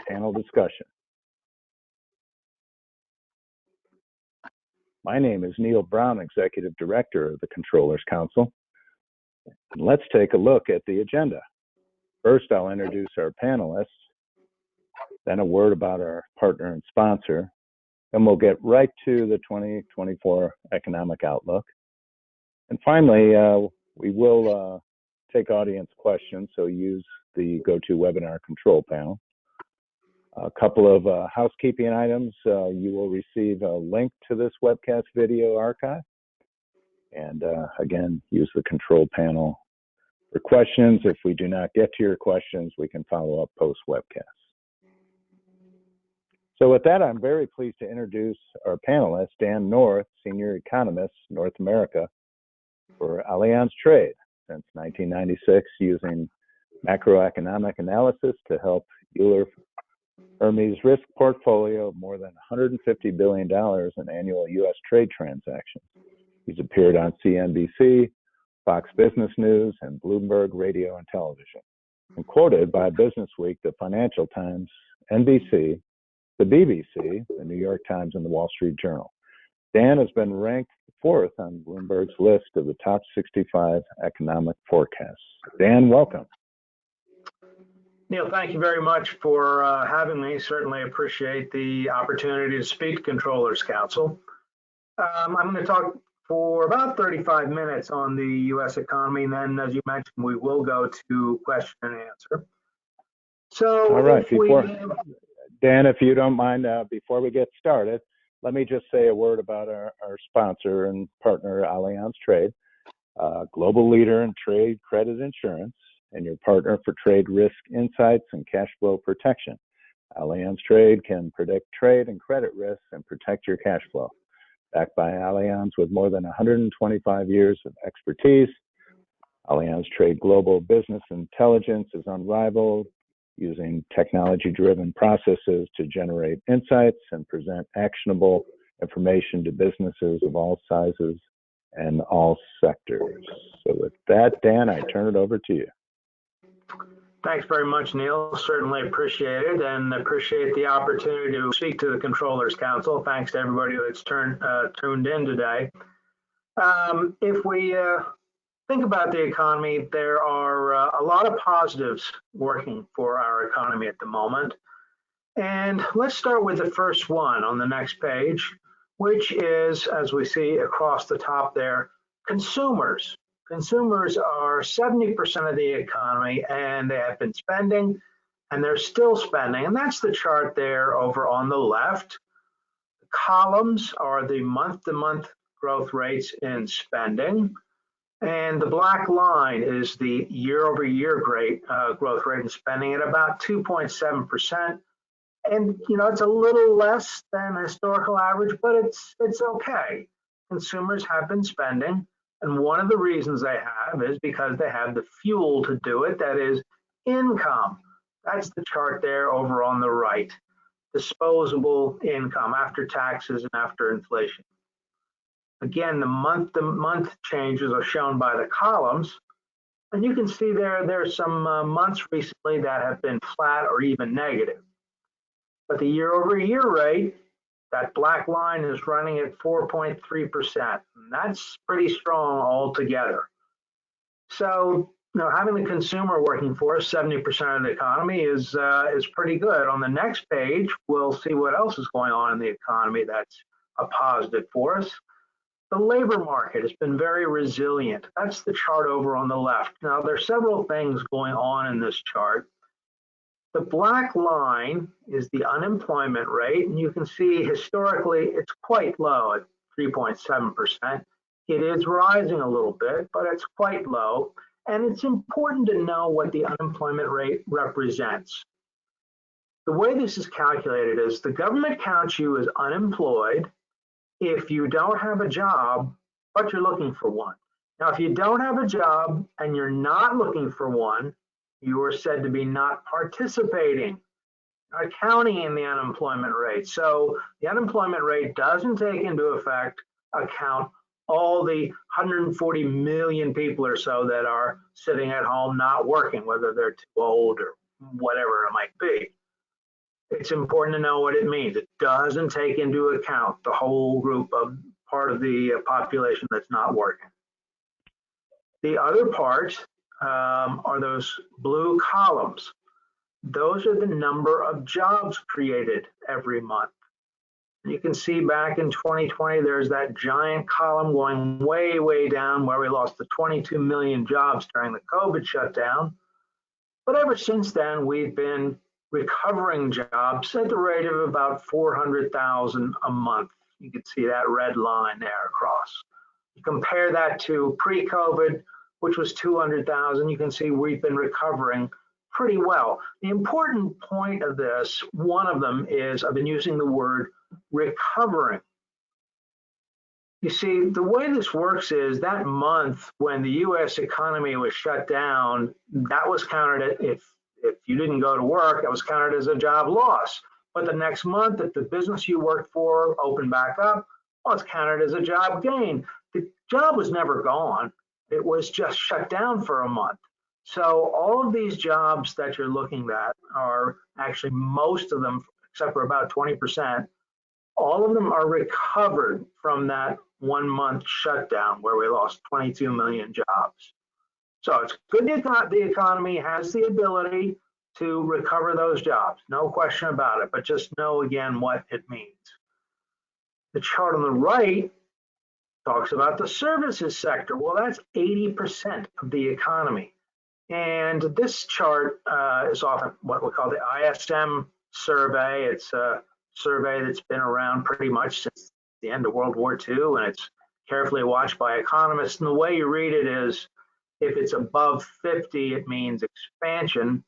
panel discussion. My name is Neil Brown, Executive Director of the Controllers Council. And let's take a look at the agenda. First, I'll introduce our panelists, then a word about our partner and sponsor, and we'll get right to the 2024 economic outlook. And finally, we will take audience questions, so use the GoToWebinar control panel. A couple of housekeeping items. You will receive a link to this webcast video archive. And again, use the control panel for questions. If we do not get to your questions, we can follow up post-webcast. So with that, I'm very pleased to introduce our panelist, Dan North, Senior Economist, North America for Allianz Trade since 1996, using macroeconomic analysis to help Euler Hermes' risk portfolio of more than $150 billion in annual U.S. trade transactions. He's appeared on CNBC, Fox Business News, and Bloomberg Radio and Television, and quoted by Businessweek, the Financial Times, NBC, the BBC, the New York Times, and the Wall Street Journal. Dan has been ranked fourth on Bloomberg's list of the top 65 economic forecasts. Dan, welcome. Neil, thank you very much for having me. Certainly appreciate the opportunity to speak to Controllers Council. I'm going to talk for about 35 minutes on the U.S. economy, and then, as you mentioned, we will go to question and answer. So, all right, Dan, if you don't mind, before we get started, let me just say a word about our sponsor and partner, Allianz Trade, global leader in trade credit insurance, and your partner for trade risk insights and cash flow protection. Allianz Trade can predict trade and credit risks and protect your cash flow. Backed by Allianz with more than 125 years of expertise, Allianz Trade Global Business Intelligence is unrivaled, using technology-driven processes to generate insights and present actionable information to businesses of all sizes and all sectors. So with that, Dan, I turn it over to you. Thanks very much, Neil. Certainly appreciate it, and appreciate the opportunity to speak to the Controllers Council. Thanks to everybody that's tuned in today. If we think about the economy, there are a lot of positives working for our economy at the moment. And let's start with the first one on the next page, which is, as we see across the top there, consumers. Consumers are 70% of the economy, and they have been spending, and they're still spending. And that's the chart there over on the left. The columns are the month-to-month growth rates in spending. And the black line is the year-over-year growth rate in spending at about 2.7%. And, you know, it's a little less than historical average, but it's okay. Consumers have been spending. And one of the reasons they have is because they have the fuel to do it, that is income. That's the chart there over on the right. Disposable income after taxes and after inflation. Again, the month-to-month changes are shown by the columns. And you can see there's some months recently that have been flat or even negative. But the year-over-year rate, that black line is running at 4.3%. And that's pretty strong altogether. So, you know, having the consumer working for us, 70% of the economy, is pretty good. On the next page, we'll see what else is going on in the economy that's a positive for us. The labor market has been very resilient. That's the chart over on the left. Now, there's several things going on in this chart. The black line is the unemployment rate, and you can see historically it's quite low at 3.7%. It is rising a little bit, but it's quite low. And it's important to know what the unemployment rate represents. The way this is calculated is the government counts you as unemployed if you don't have a job, but you're looking for one. Now, if you don't have a job and you're not looking for one, you are said to be not participating, not counting in the unemployment rate. So the unemployment rate doesn't take into account all the 140 million people or so that are sitting at home not working, whether they're too old or whatever it might be. it's important to know what it means. It doesn't take into account the whole group of part of the population that's not working. The other part are those blue columns. Those are the number of jobs created every month. You can see back in 2020, there's that giant column going way, way down where we lost the 22 million jobs during the COVID shutdown. But ever since then, we've been recovering jobs at the rate of about 400,000 a month. You can see that red line there across. You compare that to pre-COVID, which was 200,000, you can see we've been recovering pretty well. The important point of this, one of them is I've been using the word recovering. You see, the way this works is that month when the US economy was shut down, that was counted, if you didn't go to work, that was counted as a job loss. But the next month, if the business you worked for opened back up, well, it's counted as a job gain. The job was never gone. It was just shut down for a month. So all of these jobs that you're looking at are actually, most of them, except for about 20%, all of them are recovered from that 1 month shutdown where we lost 22 million jobs. So it's good the economy has the ability to recover those jobs, no question about it, but just know again what it means. The chart on the right talks about the services sector. Well, that's 80% of the economy. And this chart is often what we call the ISM survey. It's a survey that's been around pretty much since the end of World War II, and it's carefully watched by economists. And the way you read it is, if it's above 50, it means expansion.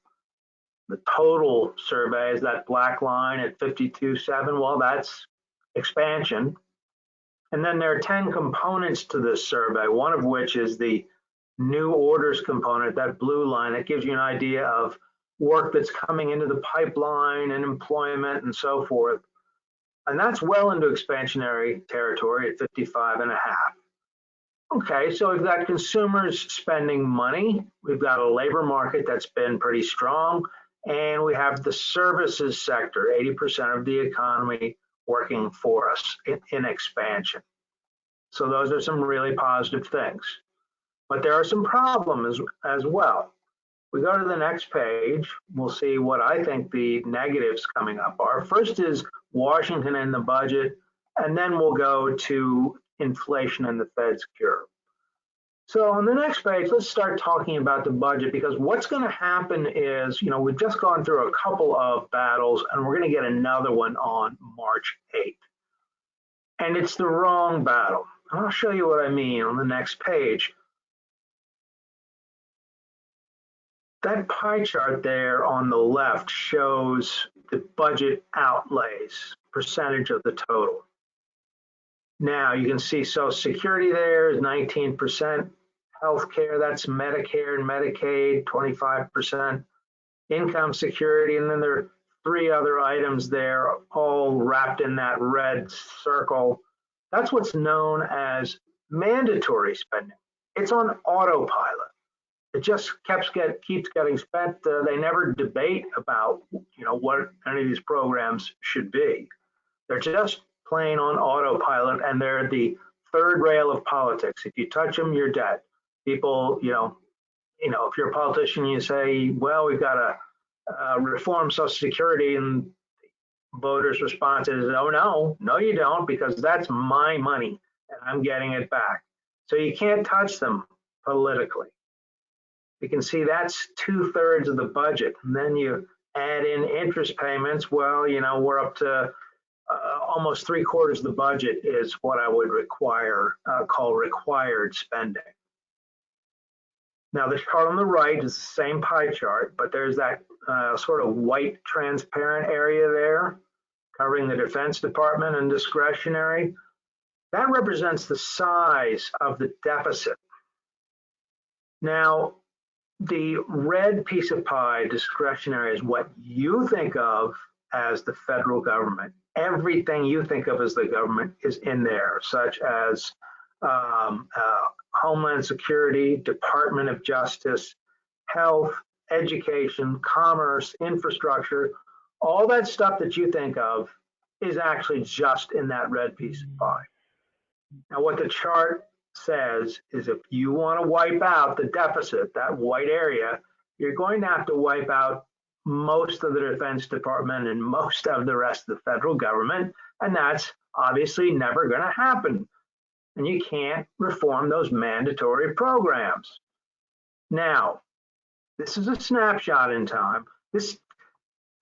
The total survey is that black line at 52.7. Well, that's expansion. And then there are 10 components to this survey, one of which is the new orders component, that blue line. That gives you an idea of work that's coming into the pipeline and employment and so forth. And that's well into expansionary territory at 55.5. Okay, so we've got consumers spending money, we've got a labor market that's been pretty strong, and we have the services sector, 80% of the economy working for us in expansion. So those are some really positive things. But there are some problems as well. We go to the next page, we'll see what I think the negatives coming up are. First is Washington and the budget, and then we'll go to inflation and the Fed's cure. So on the next page, let's start talking about the budget, because what's going to happen is, we've just gone through a couple of battles, and we're going to get another one on March 8th. And it's the wrong battle. I'll show you what I mean on the next page. That pie chart there on the left shows the budget outlays, percentage of the total. Now you can see Social Security there is 19%, healthcare, that's Medicare and Medicaid, 25%, income security, and then there are 3 other items there, all wrapped in that red circle. That's what's known as mandatory spending. It's on autopilot. It just keeps getting spent. They never debate about, what any of these programs should be. They're just plain on autopilot, and they're the third rail of politics. If you touch them, you're dead. People, if you're a politician, you say, well, we've got to reform Social Security, and voters' response is, oh, no, you don't, because that's my money, and I'm getting it back. So you can't touch them politically. You can see that's 2/3 of the budget. And then you add in interest payments. Well, we're up to almost 3/4 of the budget is what I would call required spending. Now, the chart on the right is the same pie chart, but there's that sort of white transparent area there covering the Defense Department and discretionary. That represents the size of the deficit. Now, the red piece of pie, discretionary, is what you think of as the federal government. Everything you think of as the government is in there, such as Homeland Security, Department of Justice, health, education, commerce, infrastructure. All that stuff that you think of is actually just in that red piece of pie. Now, what the chart says is if you want to wipe out the deficit, that white area, you're going to have to wipe out most of the Defense Department and most of the rest of the federal government, and that's obviously never going to happen. And you can't reform those mandatory programs. Now, this is a snapshot in time. This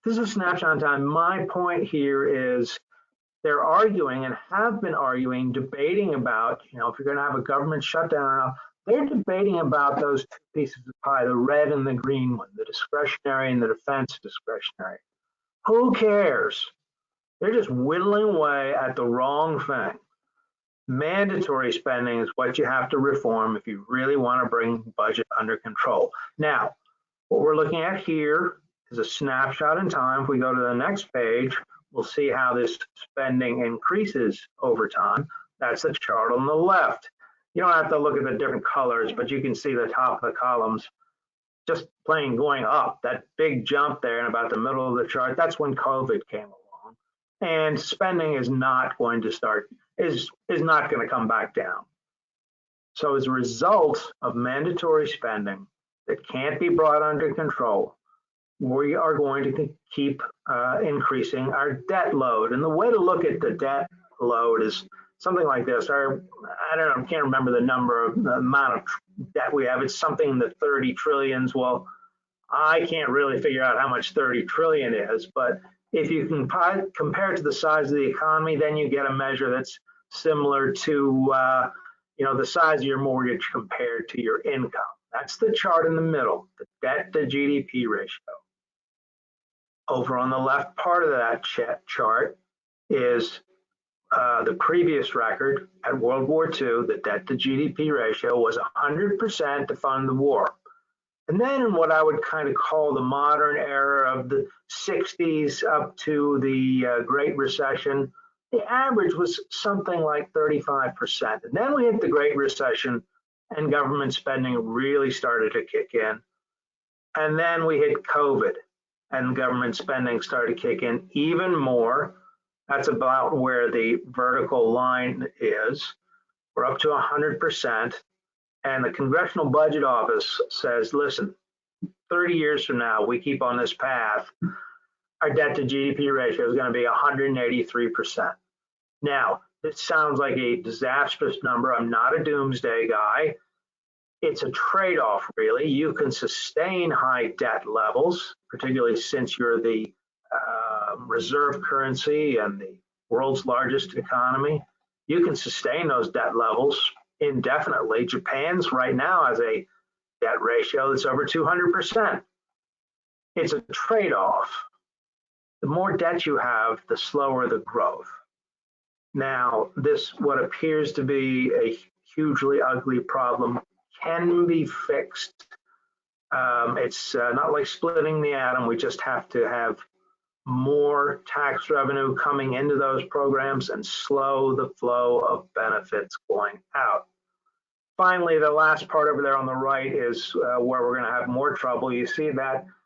is a snapshot in time. My point here is they're arguing and have been arguing, debating about, if you're going to have a government shutdown or not, they're debating about those two pieces of pie, the red and the green one, the discretionary and the defense discretionary. Who cares? They're just whittling away at the wrong thing. Mandatory spending is what you have to reform if you really want to bring budget under control. Now, what we're looking at here is a snapshot in time. If we go to the next page, we'll see how this spending increases over time. That's the chart on the left. You don't have to look at the different colors, but you can see the top of the columns just plain going up. That big jump there in about the middle of the chart, that's when COVID came along. And spending is not going to start, is not going to come back down. So as a result of mandatory spending that can't be brought under control, we are going to keep increasing our debt load. And the way to look at the debt load is something like this. I don't know, I can't remember the amount of debt we have. It's something in the 30 trillions. Well, I can't really figure out how much 30 trillion is, but if you can compare it to the size of the economy, then you get a measure that's similar to the size of your mortgage compared to your income. That's the chart in the middle, the debt to GDP ratio. Over on the left part of that chart is the previous record at World War II. The debt to GDP ratio was 100% to fund the war. And then in what I would kind of call the modern era of the 60s up to the Great Recession, the average was something like 35%. And then we hit the Great Recession and government spending really started to kick in. And then we hit COVID and government spending started to kick in even more. That's about where the vertical line is. We're up to 100%. And the Congressional Budget Office says, listen, 30 years from now, we keep on this path, our debt to GDP ratio is going to be 183%. Now, this sounds like a disastrous number. I'm not a doomsday guy. It's a trade-off, really. You can sustain high debt levels, particularly since you're the reserve currency and the world's largest economy. You can sustain those debt levels indefinitely. Japan's right now has a debt ratio that's over 200%. It's a trade-off. The more debt you have, the slower the growth. Now, this, what appears to be a hugely ugly problem, can be fixed. It's not like splitting the atom. We just have to have more tax revenue coming into those programs and slow the flow of benefits going out. Finally, the last part over there on the right is where we're going to have more trouble. You see that